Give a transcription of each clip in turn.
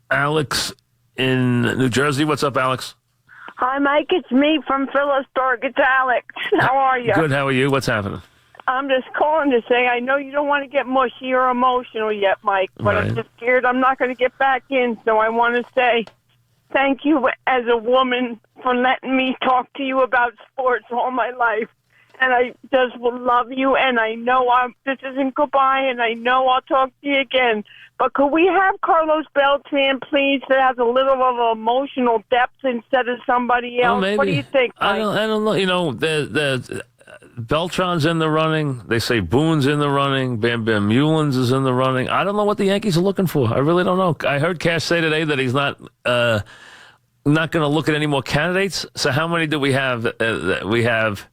Alex in New Jersey. What's up, Alex? Hi, Mike. It's me from Phillipsburg. It's Alex. How are you? Good. How are you? What's happening? I'm just calling to say I know you don't want to get mushy or emotional yet, Mike, but Right. I'm just scared I'm not going to get back in. So I want to say thank you as a woman for letting me talk to you about sports all my life. And I just will love you, and I know this isn't goodbye, and I know I'll talk to you again. But could we have Carlos Beltran, please, that has a little of emotional depth instead of somebody else? Maybe. What do you think, Mike? I don't know. You know, the Beltran's in the running. They say Boone's in the running. Bam Bam Mullins is in the running. I don't know what the Yankees are looking for. I really don't know. I heard Cash say today that he's not going to look at any more candidates. So how many do we have? We have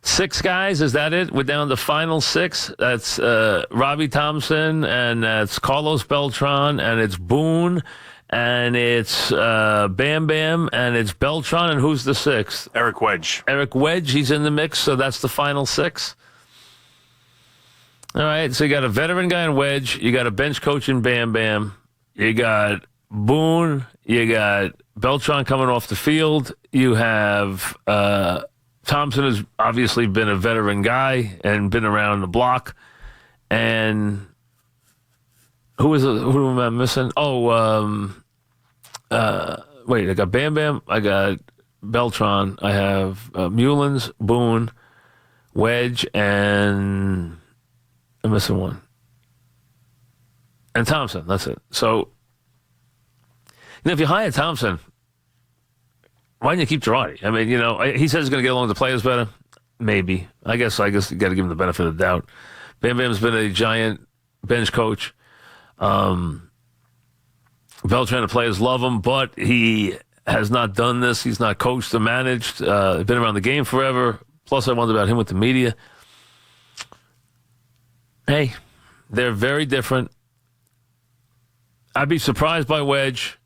6 guys. Is that it? We're down to final 6. That's Robbie Thompson, and that's Carlos Beltran, and it's Boone, and it's Bam Bam, and it's Beltrán, and who's the 6th? Eric Wedge. Eric Wedge, he's in the mix, so that's the final 6. All right, so you got a veteran guy in Wedge, you got a bench coach in Bam Bam, you got Boone, you got Beltrán coming off the field, you have Thompson has obviously been a veteran guy and been around the block, and who am I missing? Wait, I got Bam Bam, I got Beltrán, I have Mullins, Boone, Wedge, and I'm missing one. And Thompson, that's it. So, if you hire Thompson, why didn't you keep Girardi? I mean, he says he's going to get along with the players better. Maybe. I guess you got to give him the benefit of the doubt. Bam Bam's been a giant bench coach. Beltrán, the players love him, but he has not done this. He's not coached or managed. Been around the game forever. Plus, I wonder about him with the media. Hey, they're very different. I'd be surprised by Wedge.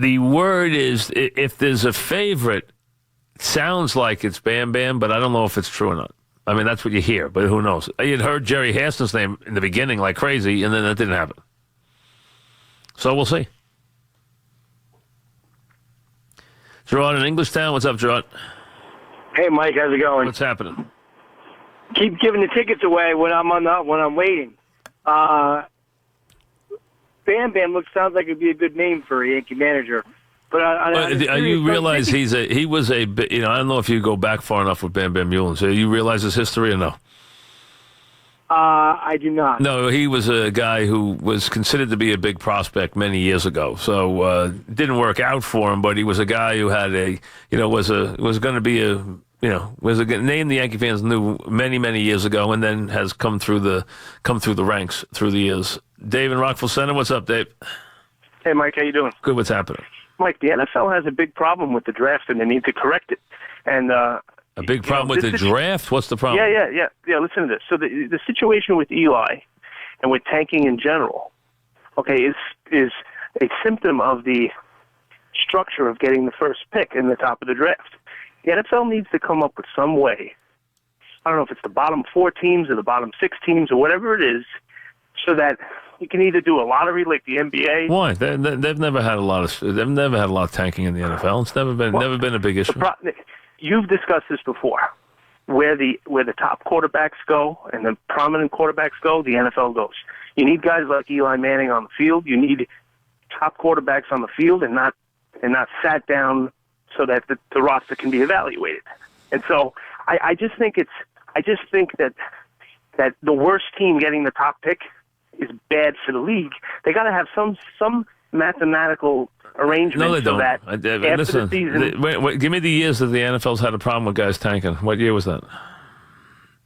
The word is, if there's a favorite, it sounds like it's Bam Bam, but I don't know if it's true or not. I mean, that's what you hear, but who knows? I had heard Jerry Haston's name in the beginning like crazy, and then that didn't happen. So we'll see. Gerard in Englishtown. What's up, Gerard? Hey, Mike, how's it going? What's happening? Keep giving the tickets away when I'm waiting. Bam Bam sounds like it'd be a good name for a Yankee manager. But you realize he was a I don't know if you go back far enough with Bam Bam Mullins. So you realize his history or no? I do not. No, he was a guy who was considered to be a big prospect many years ago. So it didn't work out for him, but he was a guy who had was going to be was a name the Yankee fans knew many, many years ago, and then has come through the ranks through the years. Dave in Rockville Center, what's up, Dave? Hey, Mike, how you doing? Good. What's happening? Mike, the NFL has a big problem with the draft, and they need to correct it. And a big problem with the draft? What's the problem? Yeah. Listen to this. So the situation with Eli and with tanking in general, okay, is a symptom of the structure of getting the first pick in the top of the draft. The NFL needs to come up with some way. I don't know if it's the bottom 4 teams or the bottom 6 teams or whatever it is, so that you can either do a lottery like the NBA. Why? They've never had a lot of tanking in the NFL. It's never been a big issue. You've discussed this before. Where the top quarterbacks go and the prominent quarterbacks go, the NFL goes. You need guys like Eli Manning on the field. You need top quarterbacks on the field and not sat down so that the roster can be evaluated. And so I just think that the worst team getting the top pick is bad for the league. They got to have some mathematical arrangement. No, they don't. That after the season. Wait, give me the years that the NFL's had a problem with guys tanking. What year was that?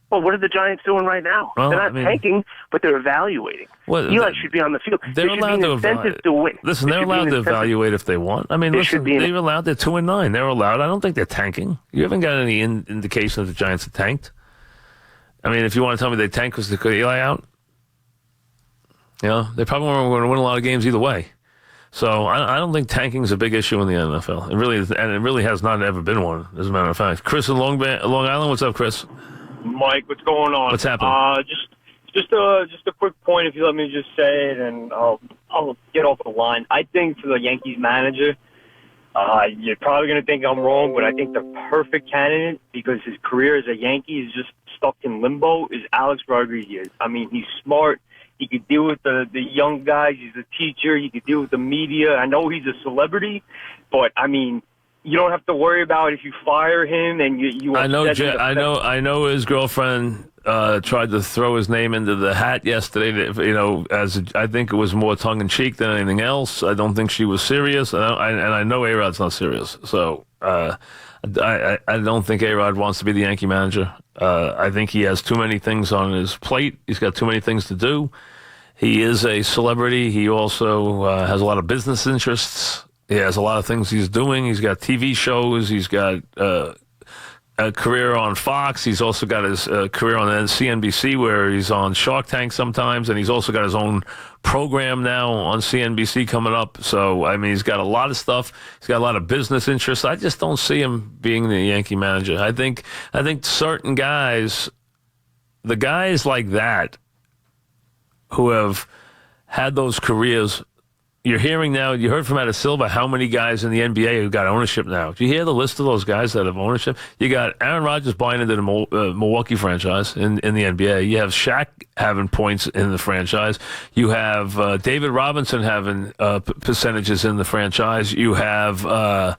Well, what are the Giants doing right now? Well, they're not tanking, but they're evaluating. Eli should be on the field. They're allowed to incentive to win. Listen, they're allowed to evaluate if they want. I mean, they're allowed. They're 2-9. They're allowed. I don't think they're tanking. You haven't got any indication that the Giants are tanked. I mean, if you want to tell me they tanked because they cut Eli out, they probably weren't going to win a lot of games either way. So I don't think tanking is a big issue in the NFL. It really has not ever been one, as a matter of fact. Chris in Long Island, what's up, Chris? Mike, what's going on? What's happening? Just a quick point, if you let me just say it, and I'll get off the line. I think for the Yankees manager, you're probably going to think I'm wrong, but I think the perfect candidate, because his career as a Yankee is just stuck in limbo, is Alex Rodriguez. I mean, he's smart. He could deal with the young guys. He's a teacher. He could deal with the media. I know he's a celebrity, but I mean, you don't have to worry about if you fire him and you. I know his girlfriend tried to throw his name into the hat yesterday. I think it was more tongue in cheek than anything else. I don't think she was serious, and I know A Rod's not serious. So I don't think A Rod wants to be the Yankee manager. I think he has too many things on his plate. He's got too many things to do. He is a celebrity. He also has a lot of business interests. He has a lot of things he's doing. He's got TV shows. He's got a career on Fox. He's also got his career on CNBC, where he's on Shark Tank sometimes, and he's also got his own program now on CNBC coming up. So, I mean, he's got a lot of stuff. He's got a lot of business interests. I just don't see him being the Yankee manager. I think certain guys, the guys like that who have had those careers. You're hearing now, you heard from Ada Silva how many guys in the NBA who got ownership now. Do you hear the list of those guys that have ownership? You got Aaron Rodgers buying into the Milwaukee franchise in the NBA. You have Shaq having points in the franchise. You have David Robinson having percentages in the franchise. You have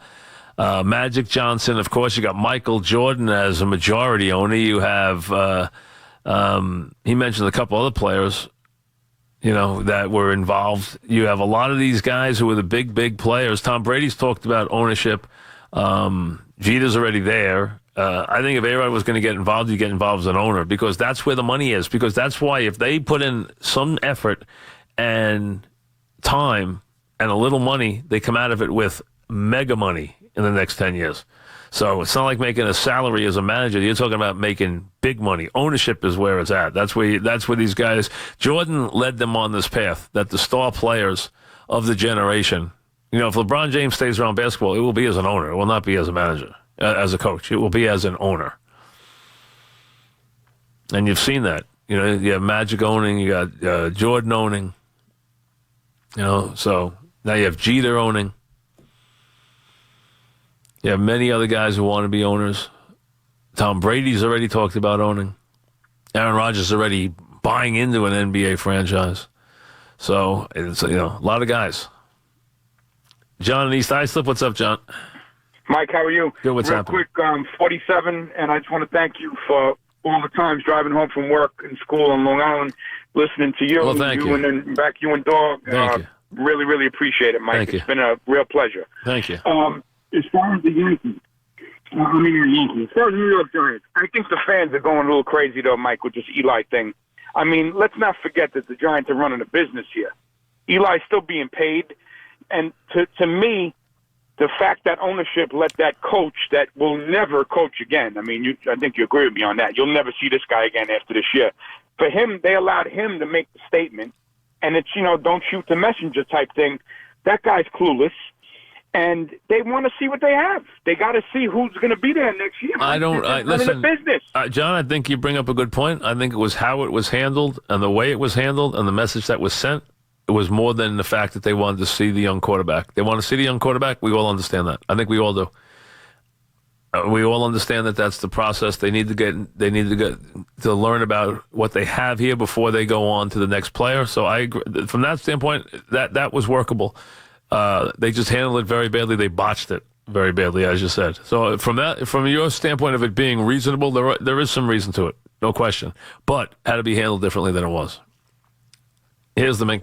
Magic Johnson. Of course, you got Michael Jordan as a majority owner. You have, he mentioned a couple other players, that were involved. You have a lot of these guys who are the big players. Tom Brady's talked about ownership. Jeter's already there. I think if A-Rod was going to get involved, you get involved as an owner, because that's where the money is. Because that's why if they put in some effort and time and a little money, they come out of it with mega money in the next 10 years. So it's not like making a salary as a manager. You're talking about making big money. Ownership is where it's at. That's where these guys. Jordan led them on this path. That the star players of the generation. If LeBron James stays around basketball, it will be as an owner. It will not be as a manager, as a coach. It will be as an owner. And you've seen that. You have Magic owning. You got Jordan owning. So now you have Jeter owning. You have many other guys who want to be owners. Tom Brady's already talked about owning. Aaron Rodgers is already buying into an NBA franchise. So it's a lot of guys. John in East Islip, what's up, John? Mike, how are you? Good. What's happening? Real quick, I'm 47, and I just want to thank you for all the times driving home from work and school in Long Island, listening to you. Well, thank you. And then back you and Dog. Thank you. Really, really appreciate it, Mike. Thank you. It's been a real pleasure. Thank you. As far as the Yankees, as far as the New York Giants, I think the fans are going a little crazy, though, Mike, with this Eli thing. I mean, let's not forget that the Giants are running a business here. Eli's still being paid. And to me, the fact that ownership let that coach that will never coach again, I mean, I think you agree with me on that. You'll never see this guy again after this year. For him, they allowed him to make the statement, and it's, don't shoot the messenger type thing. That guy's clueless. And they want to see what they have. They got to see who's going to be there next year. Listen, business. John, I think you bring up a good point. I think it was how it was handled and the way it was handled and the message that was sent. It was more than the fact that they wanted to see the young quarterback. They want to see the young quarterback. We all understand that. I think we all do. We all understand that that's the process. They need to get to learn about what they have here before they go on to the next player. So I agree. From that standpoint, that was workable. They just handled it very badly. They botched it very badly, as you said. So from your standpoint of it being reasonable, there is some reason to it, no question. But had to be handled differently than it was. Here's the Mink Man.